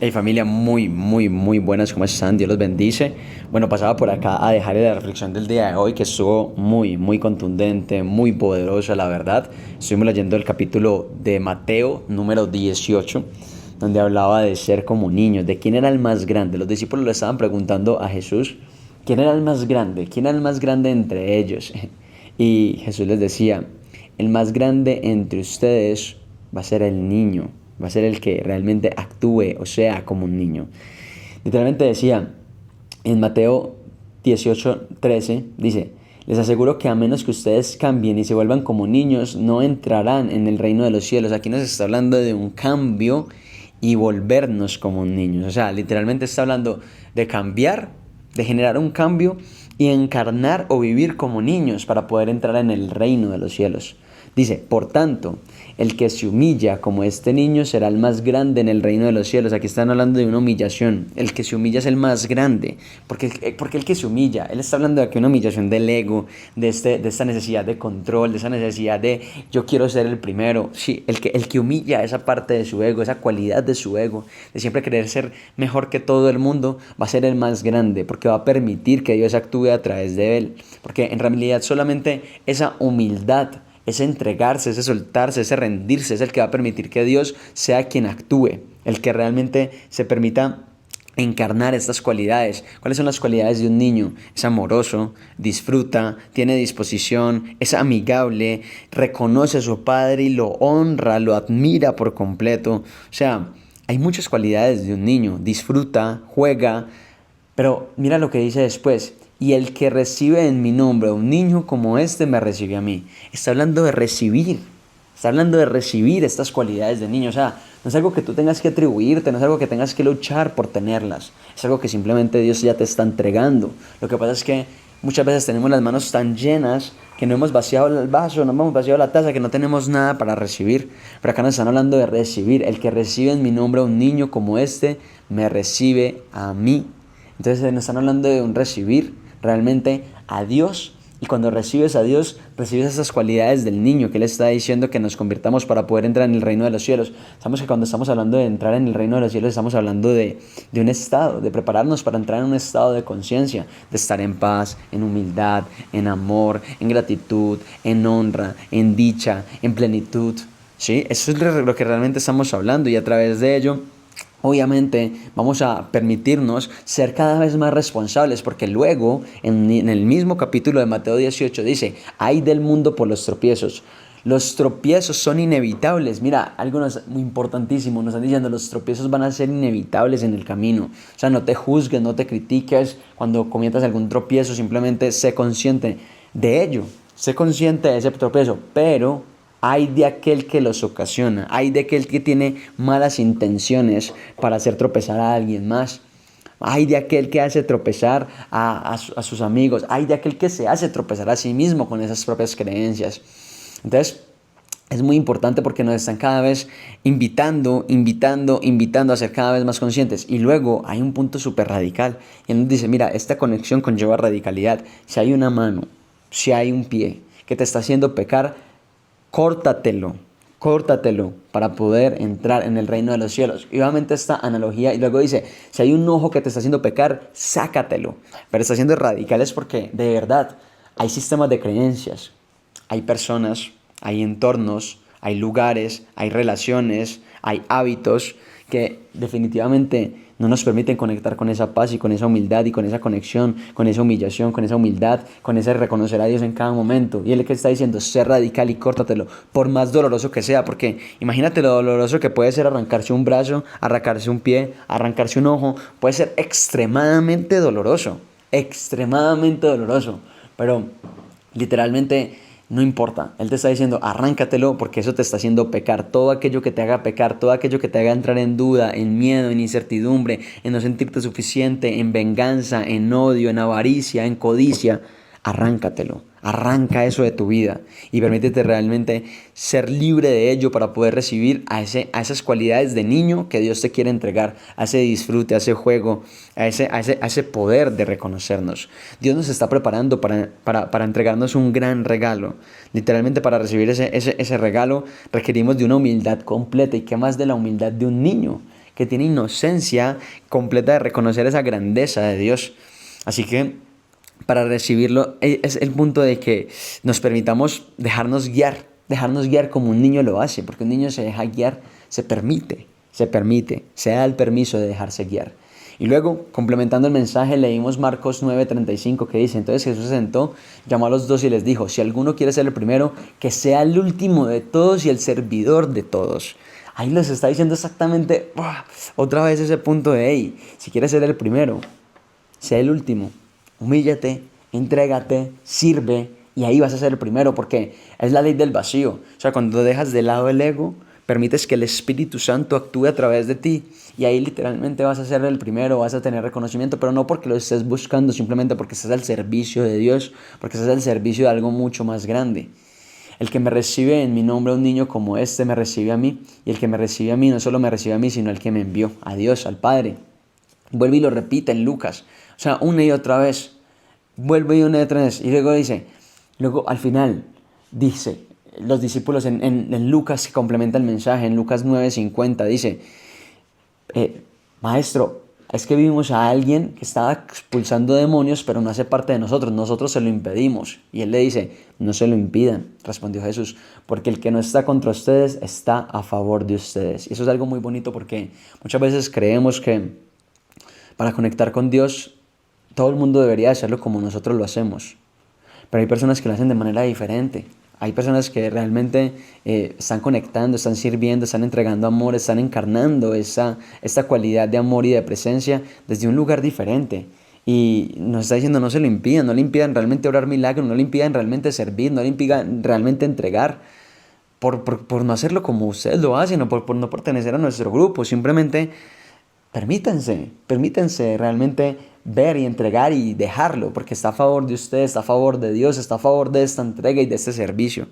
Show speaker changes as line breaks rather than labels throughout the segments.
Hey familia, muy buenas, ¿cómo están? Dios los bendice. Bueno, pasaba por acá a dejarle la reflexión del día de hoy que estuvo muy contundente, muy poderosa, la verdad. Estuvimos leyendo el capítulo de Mateo número 18, donde hablaba de ser como niños, de quién era el más grande. Los discípulos le estaban preguntando a Jesús, ¿quién era el más grande? ¿Quién era el más grande entre ellos? Y Jesús les decía, el más grande entre ustedes va a ser el niño, va a ser el que realmente actúe o sea como un niño. Literalmente decía en Mateo 18:13, dice, les aseguro que a menos que ustedes cambien y se vuelvan como niños, no entrarán en el reino de los cielos. Aquí nos está hablando de un cambio y volvernos como niños. O sea, literalmente está hablando de cambiar, de generar un cambio y encarnar o vivir como niños para poder entrar en el reino de los cielos. Dice, por tanto, el que se humilla como este niño será el más grande en el reino de los cielos. Aquí están hablando de una humillación. El que se humilla es el más grande. Porque el que se humilla, él está hablando de aquí una humillación del ego, de esta necesidad de control, de esa necesidad de yo quiero ser el primero. Sí, el que humilla esa parte de su ego, esa cualidad de su ego, de siempre querer ser mejor que todo el mundo, va a ser el más grande, porque va a permitir que Dios actúe a través de él. Porque en realidad solamente esa humildad, ese entregarse, ese soltarse, ese rendirse es el que va a permitir que Dios sea quien actúe, el que realmente se permita encarnar estas cualidades. ¿Cuáles son las cualidades de un niño? Es amoroso, disfruta, tiene disposición, es amigable, reconoce a su padre y lo honra, lo admira por completo. O sea, hay muchas cualidades de un niño. Disfruta, juega, pero mira lo que dice después. Y el que recibe en mi nombre a un niño como este me recibe a mí. Está hablando de recibir. Está hablando de recibir estas cualidades de niño. O sea, no es algo que tú tengas que atribuirte, no es algo que tengas que luchar por tenerlas. Es algo que simplemente Dios ya te está entregando. Lo que pasa es que muchas veces tenemos las manos tan llenas que no hemos vaciado el vaso, no hemos vaciado la taza, que no tenemos nada para recibir. Pero acá nos están hablando de recibir. El que recibe en mi nombre a un niño como este me recibe a mí. Entonces nos están hablando de un recibir realmente a Dios. Y cuando recibes a Dios, recibes esas cualidades del niño que Él está diciendo que nos convirtamos para poder entrar en el reino de los cielos. Sabemos que cuando estamos hablando de entrar en el reino de los cielos, estamos hablando de un estado, de prepararnos para entrar en un estado de conciencia, de estar en paz, en humildad, en amor, en gratitud, en honra, en dicha, en plenitud. ¿Sí? Eso es lo que realmente estamos hablando, y a través de ello obviamente vamos a permitirnos ser cada vez más responsables, porque luego en el mismo capítulo de Mateo 18 dice, ay del mundo por los tropiezos. Los tropiezos son inevitables. Mira, algo muy importantísimo, nos están diciendo, los tropiezos van a ser inevitables en el camino. O sea, no te juzgues, no te critiques cuando cometas algún tropiezo, simplemente sé consciente de ello, sé consciente de ese tropiezo, pero hay de aquel que los ocasiona, hay de aquel que tiene malas intenciones para hacer tropezar a alguien más. Hay de aquel que hace tropezar a sus amigos, hay de aquel que se hace tropezar a sí mismo con esas propias creencias. Entonces, es muy importante porque nos están cada vez invitando a ser cada vez más conscientes. Y luego hay un punto súper radical. Y él nos dice, mira, esta conexión conlleva radicalidad. Si hay una mano, si hay un pie que te está haciendo pecar, córtatelo para poder entrar en el reino de los cielos. Y obviamente esta analogía, y luego dice, si hay un ojo que te está haciendo pecar, sácatelo. Pero está siendo radical es porque de verdad hay sistemas de creencias, hay personas, hay entornos, hay lugares, hay relaciones, hay hábitos que definitivamente no nos permiten conectar con esa paz y con esa humildad y con esa conexión, con esa humillación, con esa humildad, con ese reconocer a Dios en cada momento. Y Él que está diciendo, sé radical y córtatelo, por más doloroso que sea, porque imagínate lo doloroso que puede ser arrancarse un brazo, arrancarse un pie, arrancarse un ojo, puede ser extremadamente doloroso, pero literalmente no importa, Él te está diciendo arráncatelo porque eso te está haciendo pecar. Todo aquello que te haga pecar, todo aquello que te haga entrar en duda, en miedo, en incertidumbre, en no sentirte suficiente, en venganza, en odio, en avaricia, en codicia, arráncatelo. Arranca eso de tu vida y permítete realmente ser libre de ello para poder recibir a esas cualidades de niño que Dios te quiere entregar, a ese disfrute, a ese juego, a ese poder de reconocernos. Dios nos está preparando para entregarnos un gran regalo. Literalmente para recibir ese regalo requerimos de una humildad completa. ¿Y qué más de la humildad de un niño? que tiene inocencia completa de reconocer esa grandeza de Dios. Así que para recibirlo es el punto de que nos permitamos dejarnos guiar como un niño lo hace, porque un niño se deja guiar, se permite, se da el permiso de dejarse guiar. Y luego, complementando el mensaje, leímos Marcos 9:35 que dice: entonces Jesús se sentó, llamó a los 12 y les dijo: si alguno quiere ser el primero, que sea el último de todos y el servidor de todos. Ahí les está diciendo exactamente, otra vez ese punto de, hey, si quieres ser el primero, sea el último, humíllate, entrégate, sirve, y ahí vas a ser el primero, porque es la ley del vacío. O sea, cuando dejas de lado el ego, permites que el Espíritu Santo actúe a través de ti, y ahí literalmente vas a ser el primero, vas a tener reconocimiento, pero no porque lo estés buscando, simplemente porque estás al servicio de Dios, porque estás al servicio de algo mucho más grande. El que me recibe en mi nombre, un niño como este, me recibe a mí, y el que me recibe a mí no solo me recibe a mí, sino al que me envió, a Dios, al Padre. Vuelve y lo repite en Lucas, o sea, una y otra vez, vuelve y una y otra vez, y luego al final dice, los discípulos en Lucas, que complementa el mensaje, en Lucas 9:50 dice: maestro, es que vimos a alguien que estaba expulsando demonios, pero no hace parte de nosotros se lo impedimos. Y él le dice: no se lo impidan, respondió Jesús, porque el que no está contra ustedes está a favor de ustedes. Y eso es algo muy bonito, porque muchas veces creemos que para conectar con Dios todo el mundo debería hacerlo como nosotros lo hacemos, pero hay personas que lo hacen de manera diferente. Hay personas que realmente están conectando, están sirviendo, están entregando amor, están encarnando esta cualidad de amor y de presencia desde un lugar diferente. Y nos está diciendo: no se lo impidan, no le impidan realmente obrar milagros, no le impidan realmente servir, no le impidan realmente entregar, por no hacerlo como ustedes lo hacen, o por no pertenecer a nuestro grupo. Simplemente permítanse realmente ver y entregar y dejarlo, porque está a favor de ustedes, está a favor de Dios, está a favor de esta entrega y de este servicio.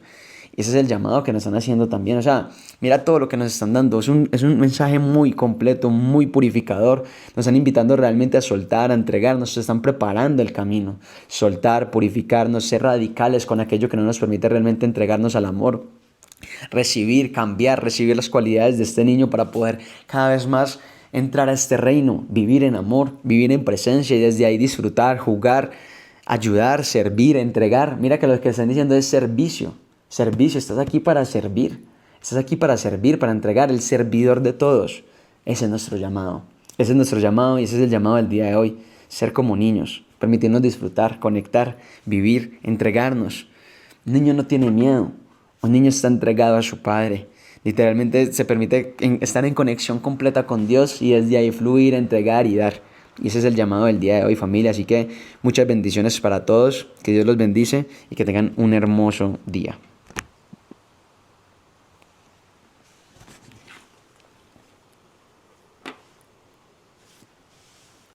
Y ese es el llamado que nos están haciendo también. O sea, mira todo lo que nos están dando. Es un mensaje muy completo, muy purificador. Nos están invitando realmente a soltar, a entregar. Nos están preparando el camino. Soltar, purificarnos, ser radicales con aquello que no nos permite realmente entregarnos al amor. Recibir, cambiar, recibir las cualidades de este niño para poder cada vez más entrar a este reino, vivir en amor, vivir en presencia, y desde ahí disfrutar, jugar, ayudar, servir, entregar. Mira que lo que están diciendo es servicio. Servicio, estás aquí para servir. Estás aquí para servir, para entregar, el servidor de todos. Ese es nuestro llamado. Ese es nuestro llamado, y ese es el llamado del día de hoy. Ser como niños, permitirnos disfrutar, conectar, vivir, entregarnos. Un niño no tiene miedo. Un niño está entregado a su padre. Literalmente se permite estar en conexión completa con Dios, y desde ahí fluir, entregar y dar. Y ese es el llamado del día de hoy, familia. Así que muchas bendiciones para todos. Que Dios los bendice y que tengan un hermoso día.